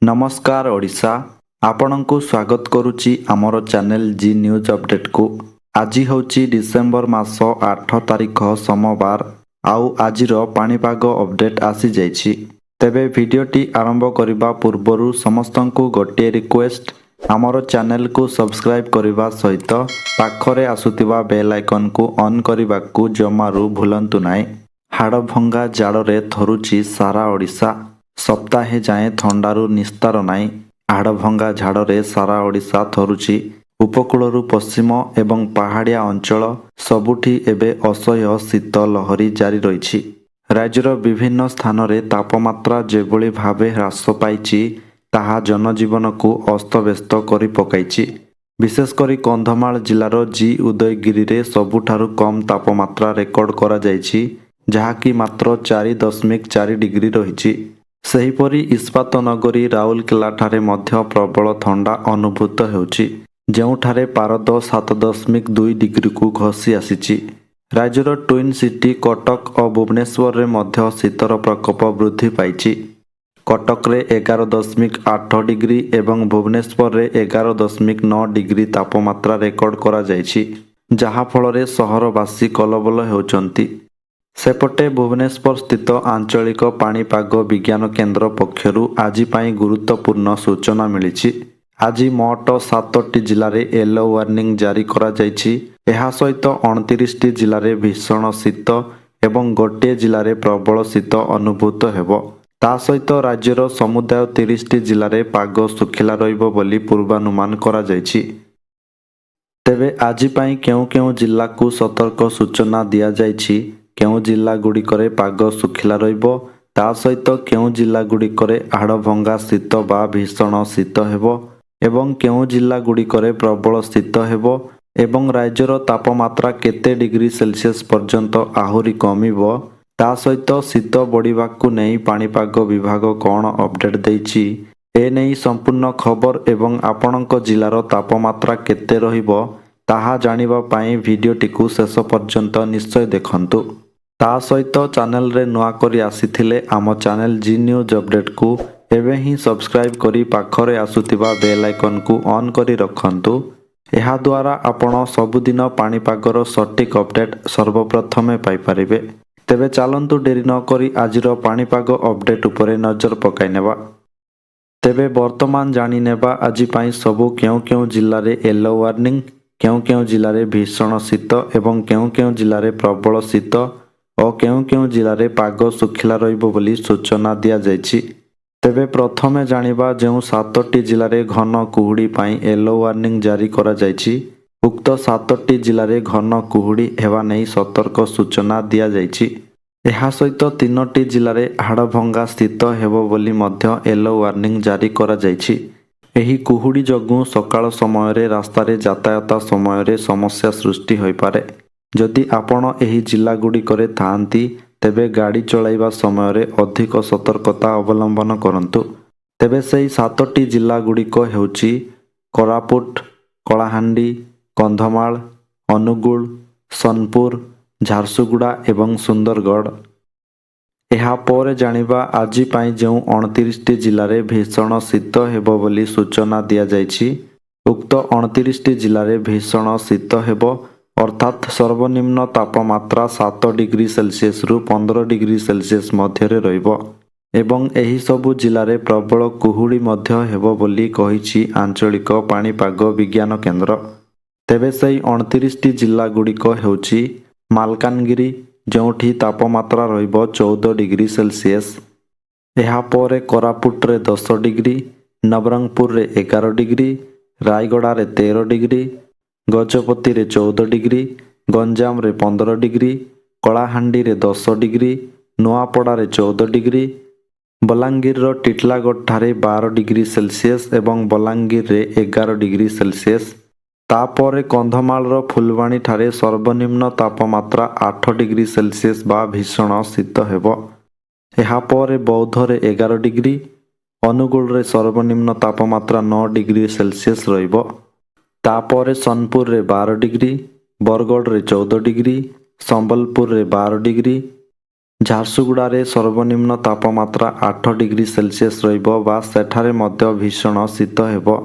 नमस्कार ओडिशा आपणଙ୍କୁ स्वागत करुच्ची आमर चैनल जी न्यूज अपडेट को। आज हूँ डिसेम्बर मास 8 तारिख सोमवार आउ आजिर पाणीपाग अपडेट आसी जाइछि। तेबे भिडियोटी आरंभ करने पूर्व समस्त को गोटे रिक्वेस्ट आमर चैनल को सब्सक्राइब करने सहित पाखरे आसुतिबा बेल आइकन को ऑन करने को जमारू भूलंतु नाई। हाड़भंगा जाड़े थरुची सारा ओडिशा सप्ताहे जाए थंडारू निस्तार नाई। हाड़भंगा झाड़े सारा ओडिशा थरुची उपकूलरू पश्चिम एवं पहाड़िया अंचल सबुठी एबे असह्य शीत लहरी जारी रही। राज्यर विभिन्न स्थान रे तापमात्रा जेभली भावे ह्रास पाइछि ताहा जनजीवन को अस्तव्यस्त करि पकाइछि। विशेषकर कंधमाल जिलार जी उदयगिरी रे सबुठारु कम तापमात्रा रेकर्ड करा जाइछि जहाँकि मात्र 4.4 डिग्री रही। सेहीपरि इस्पात नगरी राउरकेला ठारे मध्य प्रबल थंडा अनुभूत हेउछि ଯେଉଁଠାରେ ପାରଦ 7.2 डिग्री को घसी आसीछि। राज्यर ट्विन सिटी कटक और भुवनेश्वर ମଧ୍ୟ शीतर प्रकोप वृद्धि पाइछि। कटकरे 11.8 डिग्री एवं भुवनेश्वर 11.9 डिग्री तापमात्रा रेकर्ड करा जाइछि जहा फଳରେ सहरवासी कलबल हेउचंती। सेपटे भुवनेश्वर स्थित आंचलिक पाणीपाग विज्ञान केन्द्र पक्षरु आज पाई गुरुत्वपूर्ण सूचना मिली। आज मोट 7टी जिले में येलो वार्निंग जारी करा जाइछि। एहा सहित 29टी जिले में भीषण शीत एवं गोटे जिले में प्रबल शीत अनुभूत हेबो। ता सहित राज्यर समुदाय 30टी जिले में पाग सुखिला रहिबो बोली पूर्वानुमान करा जाइछि। तेबे आज पाई केउ केउ जिल्ला को सतर्क सूचना दिया जाइछि। केउ जिल्ला गुड़िकरे पाग सुखिला रहिबो ता सहित केउ जिल्ला गुड़िकरे हाड़भंगा शीत बा भीषण शीत हेबो एवं केउ जिल्ला गुड़िकरे प्रबल शीत हेबो एवं राज्यर तापमात्रा केते डिग्री सेल्सियस पर्यंत आहुरी कमिबो ता सहित शीत बढ़िबाकु नै पाणीपाग विभाग कोन अपडेट दैछि ए नै संपूर्ण खबर एवं आपणक जिल्लार तापमात्रा केते रहिबो ताहा जानिबा पाई भिडियोटिकु शेष पर्यंत निश्चय देखंतु। ता सहित चैनल रे नुआ करी आसीथिले आम चैनल जी न्यूज अपडेट को एबे ही सब्सक्राइब करी पाखरे आसुतिबा बेल आइकन को ऑन करी रखंतु। एहा द्वारा आपण सबुदिन पाणीपागर सटीक अपडेट सर्वप्रथमे पाई परिबे। तेबे चलंतु डेरी न करी आजिर पाणीपाग अपडेट उपरे नजर पकाई नेबा। तेबे वर्तमान जानी नेबा आज पाई सबु केउ केउ जिल्ला रे येलो वार्निंग, केउ केउ जिल्ला रे भीषण शीत एवं केउ केउ जिल्ला रे प्रबल शीत और केउ केउ जिल्ला रे पाग सुखिला रहिबो बोली सूचना दिया जाइछि। तेबे प्रथमे जानिबा जेउ 7टी जिल्ला रे घन कुहुड़ी पाई येलो वार्निंग जारी करा जाइछि उक्त 7टी जिल्ला रे घन कुहुड़ी हेबा नै सतर्क सूचना दिया जाइछि। एहा सहित 3टी जिल्ला रे हाड़भंगा स्थित हेबो बोली मध्य येलो वार्निंग जारी करा जाइछि। एही कुहुड़ी जगु सकाळ समय रे रास्ता रे यातायात समय रे समस्या सृष्टि होई पारे। जदि आपण एही जिल्ला गुड़िकरे थांती तेबे गाड़ी चलाइबा समय रे अधिक सतर्कता अवलंबन करंतु। तेबे सेही 7टी जिल्ला गुड़िक हेउची कोरापुट, कलाहांडी, कंधमाल, अनुगुल, सोनपुर, झारसुगुड़ा एवं सुंदरगढ़। एहा परे जानिबा आज पाई जेउ 29टी जिल्ला रे भीषण शीत हेबो बोली सूचना दिया जाइछि उक्त 29टी जिल्ला रे भीषण शीत हेबो अर्थात सर्वनिम्न तापमात्रा 7 डिग्री सेल्सियस रु 15 डिग्री सेल्सियस मध्य रहिबो एवं एही सबु जिल्ला रे प्रबल कुहुड़ी मध्य हेबो बोली कहिछि आंचलिक पाणीपाग विज्ञान केन्द्र। तेबे सेही 29टी जिल्ला गुड़िक हेउछि मालकानगिरी जोठी तापमात्रा रहिबो 14 डिग्री सेल्सियस। एहा परे कोरापुट रे 10 डिग्री, नवरंगपुर रे 11 डिग्री, रायगड़ा रे 13 डिग्री, गजपति रे 14 डिग्री, गंजाम रे 15 डिग्री, कलाहांडी रे 10 डिग्री, नुआपड़ा रे 14 डिग्री, बलांगीर रो टिटलागढ़ ठारे 12 डिग्री सेल्सियस एवं बलांगीर रे 11 डिग्री सेल्सियस। तापरे कंधमाल रो फुलवाणी ठारे सर्वनिम्न तापमात्रा 8 डिग्री सेल्सियस बा भीषण शीत हेबो। एहा परे बौद्ध रे 11 डिग्री, अनुगुल रे सर्वनिम्न तापमात्रा 9 डिग्री सेल्सियस रहिबो। तापरे सोनपुर रे 12 डिग्री, बरगढ़ रे 14 डिग्री, संबलपुर रे 12 डिग्री, ଝାରସୁଗୁଡ଼ାରେ ସର୍ବନିମ୍ନ ତାପମାତ୍ରା 8 ଡିଗ୍ରୀ ସେଲସିୟସ୍ ରହିବ ବା ସେଠାରେ ମଧ୍ୟ ଭୀଷଣ ଶୀତ ହେବ।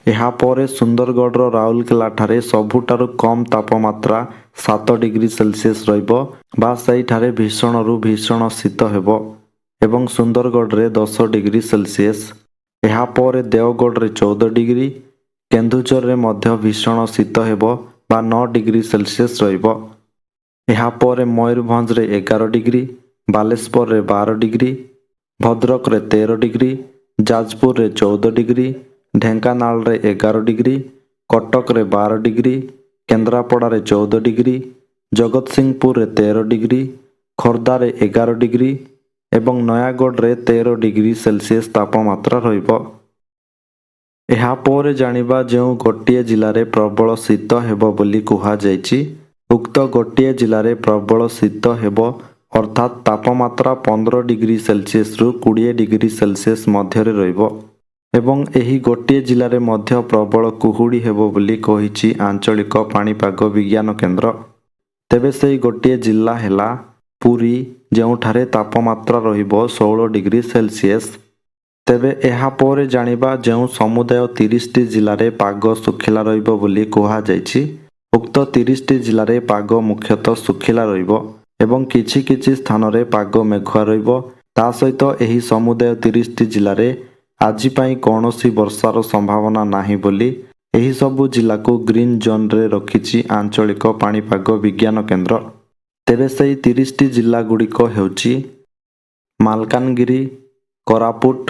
ଏହାପରେ ସୁନ୍ଦରଗଡ଼ର ରାଉରକେଲାଠାରେ ସବୁଠାରୁ କମ୍ ତାପମାତ୍ରା 7 ଡିଗ୍ରୀ ସେଲସିୟସ୍ ରହିବ ବା ସେହିଠାରେ ଭୀଷଣରୁ ଭୀଷଣ ଶୀତ ହେବ ଏବଂ ସୁନ୍ଦରଗଡ଼ରେ 10 ଡିଗ୍ରୀ ସେଲସିୟସ୍। ଏହାପରେ ଦେଓଗଡ଼ରେ 14 ଡିଗ୍ରୀ, କେନ୍ଦୁଝରରେ ମଧ୍ୟ ଭୀଷଣ ଶୀତ ହେବ ବା 9 ଡିଗ୍ରୀ ସେଲସିୟସ୍ ରହିବ। ଏହାପରେ ମୟୂରଭଞ୍ଜରେ 11 ଡିଗ୍ରୀ, ବାଲେଶ୍ୱରରେ 12 ଡିଗ୍ରୀ, ଭଦ୍ରକରେ 13 ଡିଗ୍ରୀ, ଯାଜପୁରରେ 14 ଡିଗ୍ରୀ, ଢେଙ୍କାନାଳରେ 11 ଡିଗ୍ରୀ, କଟକରେ 12 ଡିଗ୍ରୀ, କେନ୍ଦ୍ରାପଡ଼ାରେ 14 ଡିଗ୍ରୀ, ଜଗତସିଂହପୁରରେ 13 ଡିଗ୍ରୀ, ଖୋର୍ଦ୍ଧାରେ 11 ଡିଗ୍ରୀ ଏବଂ ନୟାଗଡ଼ରେ 13 ଡିଗ୍ରୀ ସେଲସିୟସ୍ ତାପମାତ୍ରା ରହିବ। ଏହାପରେ ଜାଣିବା ଯେଉଁ ଗୋଟିଏ ଜିଲ୍ଲାରେ ପ୍ରବଳ ଶୀତ ହେବ ବୋଲି କୁହାଯାଇଛି। ଉକ୍ତ ଗୋଟିଏ ଜିଲ୍ଲାରେ ପ୍ରବଳ ଶୀତ ହେବ ଅର୍ଥାତ୍ ତାପମାତ୍ରା 15 ଡିଗ୍ରୀ ସେଲସିୟସ୍ରୁ 20 ଡିଗ୍ରୀ ସେଲସିୟସ୍ ମଧ୍ୟରେ ରହିବ ଏବଂ ଏହି ଗୋଟିଏ ଜିଲ୍ଲାରେ ମଧ୍ୟ ପ୍ରବଳ କୁହୁଡ଼ି ହେବ ବୋଲି କହିଛି ଆଞ୍ଚଳିକ ପାଣିପାଗ ବିଜ୍ଞାନ କେନ୍ଦ୍ର। ତେବେ ସେହି ଗୋଟିଏ ଜିଲ୍ଲା ହେଲା ପୁରୀ, ଯେଉଁଠାରେ ତାପମାତ୍ରା ରହିବ 16 ଡିଗ୍ରୀ ସେଲସିୟସ୍। ତେବେ ଏହାପରେ ଜାଣିବା ଯେଉଁ ସମୁଦାୟ 30ଟି ଜିଲ୍ଲାରେ ପାଗ ଶୁଖିଲା ରହିବ ବୋଲି କୁହାଯାଇଛି। ଉକ୍ତ 30ଟି ଜିଲ୍ଲାରେ ପାଗ ମୁଖ୍ୟତଃ ଶୁଖିଲା ରହିବ ଏବଂ କିଛି କିଛି ସ୍ଥାନରେ ପାଗ ମେଘୁଆ ରହିବ। ତା ସହିତ ଏହି ସମୁଦାୟ 30ଟି ଜିଲ୍ଲାରେ ଆଜି ପାଇଁ କୌଣସି ବର୍ଷାର ସମ୍ଭାବନା ନାହିଁ ବୋଲି ଏହି ସବୁ ଜିଲ୍ଲାକୁ ଗ୍ରୀନ୍ ଜୋନ୍ରେ ରଖିଛି ଆଞ୍ଚଳିକ ପାଣିପାଗ ବିଜ୍ଞାନ କେନ୍ଦ୍ର। ତେବେ ସେହି 30ଟି ଜିଲ୍ଲାଗୁଡ଼ିକ ହେଉଛି ମାଲକାନଗିରି, କୋରାପୁଟ,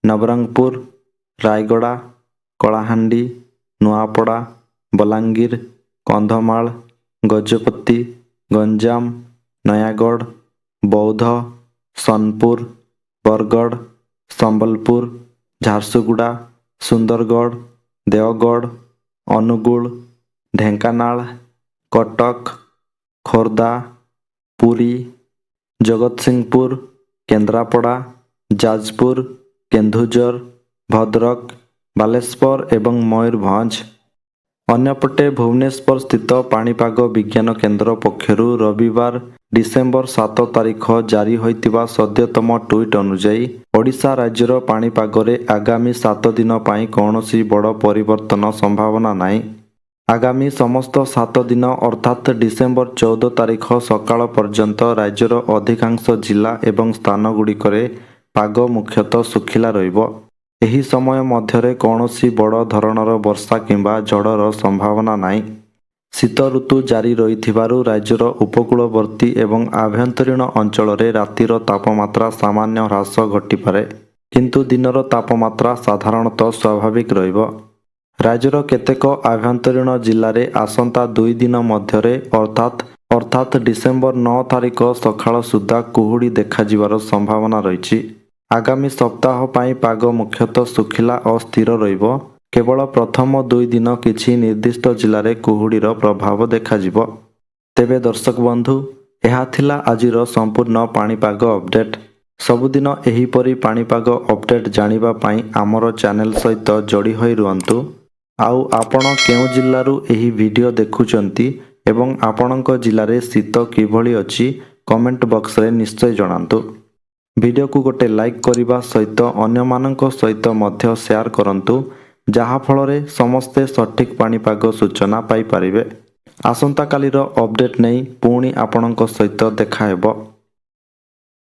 ନବରଙ୍ଗପୁର, ରାୟଗଡ଼ା, କଳାହାଣ୍ଡି, ନୂଆପଡ଼ା, ବଲାଙ୍ଗୀର, କନ୍ଧମାଳ, ଗଜପତି, ଗଞ୍ଜାମ, ନୟାଗଡ଼, ବୌଦ୍ଧ, ସୋନପୁର, ବରଗଡ଼, ସମ୍ବଲପୁର, ଝାରସୁଗୁଡ଼ା, ସୁନ୍ଦରଗଡ଼, ଦେଓଗଡ଼, ଅନୁଗୁଳ, ଢେଙ୍କାନାଳ, କଟକ, ଖୋର୍ଦ୍ଧା, ପୁରୀ, ଜଗତସିଂହପୁର, କେନ୍ଦ୍ରାପଡ଼ା, ଯାଜପୁର, କେନ୍ଦୁଝର, ଭଦ୍ରକ, ବାଲେଶ୍ୱର ଏବଂ ମୟୂରଭଞ୍ଜ। ଅନ୍ୟପଟେ ଭୁବନେଶ୍ୱର ସ୍ଥିତ ପାଣିପାଗ ବିଜ୍ଞାନ କେନ୍ଦ୍ର ପକ୍ଷରୁ ରବିବାର ଡିସେମ୍ବର 7 ତାରିଖ ଜାରି ହୋଇଥିବା ସଦ୍ୟତମ ଟ୍ୱିଟ୍ ଅନୁଯାୟୀ ଓଡ଼ିଶା ରାଜ୍ୟର ପାଣିପାଗରେ ଆଗାମୀ 7 ଦିନ ପାଇଁ କୌଣସି ବଡ଼ ପରିବର୍ତ୍ତନ ସମ୍ଭାବନା ନାହିଁ। ଆଗାମୀ ସମସ୍ତ 7 ଦିନ ଅର୍ଥାତ୍ ଡିସେମ୍ବର 14 ତାରିଖ ସକାଳ ପର୍ଯ୍ୟନ୍ତ ରାଜ୍ୟର ଅଧିକାଂଶ ଜିଲ୍ଲା ଏବଂ ସ୍ଥାନଗୁଡ଼ିକରେ ପାଗ ମୁଖ୍ୟତଃ ଶୁଖିଲା ରହିବ। ଏହି ସମୟ ମଧ୍ୟରେ କୌଣସି ବଡ଼ ଧରଣର ବର୍ଷା କିମ୍ବା ଝଡ଼ର ସମ୍ଭାବନା ନାହିଁ। ଶୀତ ଋତୁ ଜାରି ରହିଥିବାରୁ ରାଜ୍ୟର ଉପକୂଳବର୍ତ୍ତୀ ଏବଂ ଆଭ୍ୟନ୍ତରୀଣ ଅଞ୍ଚଳରେ ରାତିର ତାପମାତ୍ରା ସାମାନ୍ୟ ହ୍ରାସ ଘଟିପାରେ, କିନ୍ତୁ ଦିନର ତାପମାତ୍ରା ସାଧାରଣତଃ ସ୍ୱାଭାବିକ ରହିବ। ରାଜ୍ୟର କେତେକ ଆଭ୍ୟନ୍ତରୀଣ ଜିଲ୍ଲାରେ ଆସନ୍ତା 2 ଦିନ ମଧ୍ୟରେ ଅର୍ଥାତ୍ ଡିସେମ୍ବର 9 ତାରିଖ ସକାଳ ସୁଦ୍ଧା କୁହୁଡ଼ି ଦେଖାଯିବାର ସମ୍ଭାବନା ରହିଛି। ଆଗାମୀ ସପ୍ତାହ ପାଇଁ ପାଗ ମୁଖ୍ୟତଃ ଶୁଖିଲା ଓ ସ୍ଥିର ରହିବ। କେବଳ ପ୍ରଥମ 2 ଦିନ କିଛି ନିର୍ଦ୍ଦିଷ୍ଟ ଜିଲ୍ଲାରେ କୁହୁଡ଼ିର ପ୍ରଭାବ ଦେଖାଯିବ। ତେବେ ଦର୍ଶକ ବନ୍ଧୁ, ଏହା ଥିଲା ଆଜିର ସମ୍ପୂର୍ଣ୍ଣ ପାଣିପାଗ ଅପଡେଟ୍। ସବୁଦିନ ଏହିପରି ପାଣିପାଗ ଅପଡେଟ୍ ଜାଣିବା ପାଇଁ ଆମର ଚ୍ୟାନେଲ ସହିତ ଯୋଡ଼ି ହୋଇ ରୁହନ୍ତୁ। ଆଉ ଆପଣ କେଉଁ ଜିଲ୍ଲାରୁ ଏହି ଭିଡ଼ିଓ ଦେଖୁଛନ୍ତି ଏବଂ ଆପଣଙ୍କ ଜିଲ୍ଲାରେ ଶୀତ କିଭଳି ଅଛି କମେଣ୍ଟ ବକ୍ସରେ ନିଶ୍ଚୟ ଜଣାନ୍ତୁ। ଭିଡ଼ିଓକୁ ଗୋଟେ ଲାଇକ୍ କରିବା ସହିତ ଅନ୍ୟମାନଙ୍କ ସହିତ ମଧ୍ୟ ସେୟାର କରନ୍ତୁ, ଯାହାଫଳରେ ସମସ୍ତେ ସଠିକ୍ ପାଣିପାଗ ସୂଚନା ପାଇପାରିବେ। ଆସନ୍ତାକାଲିର ଅପଡେଟ୍ ନେଇ ପୁଣି ଆପଣଙ୍କ ସହିତ ଦେଖା ହେବ।